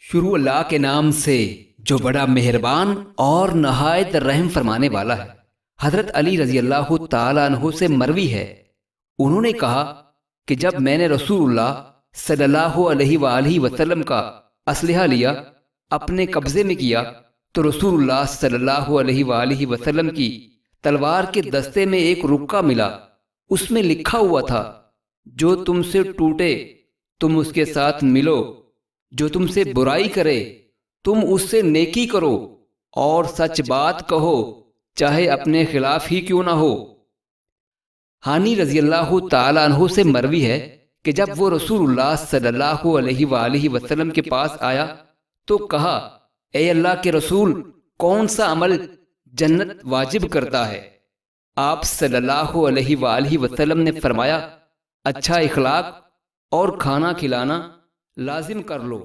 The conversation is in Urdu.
شروع اللہ کے نام سے جو بڑا مہربان اور نہایت رحم فرمانے والا ہے۔ حضرت علی رضی اللہ تعالیٰ عنہ سے مروی ہے، انہوں نے کہا کہ جب میں نے رسول اللہ صلی اللہ علیہ وآلہ وسلم کا اسلحہ لیا، اپنے قبضے میں کیا، تو رسول اللہ صلی اللہ علیہ وآلہ وسلم کی تلوار کے دستے میں ایک رکا ملا، اس میں لکھا ہوا تھا، جو تم سے ٹوٹے تم اس کے ساتھ ملو، جو تم سے برائی کرے تم اس سے نیکی کرو، اور سچ بات کہو چاہے اپنے خلاف ہی کیوں نہ ہو۔ ہانی رضی اللہ تعالیٰ عنہ سے مروی ہے کہ جب وہ رسول اللہ صلی اللہ علیہ وآلہ وسلم کے پاس آیا تو کہا، اے اللہ کے رسول، کون سا عمل جنت واجب کرتا ہے؟ آپ صلی اللہ علیہ وآلہ وسلم نے فرمایا، اچھا اخلاق اور کھانا کھلانا لازم کر لو۔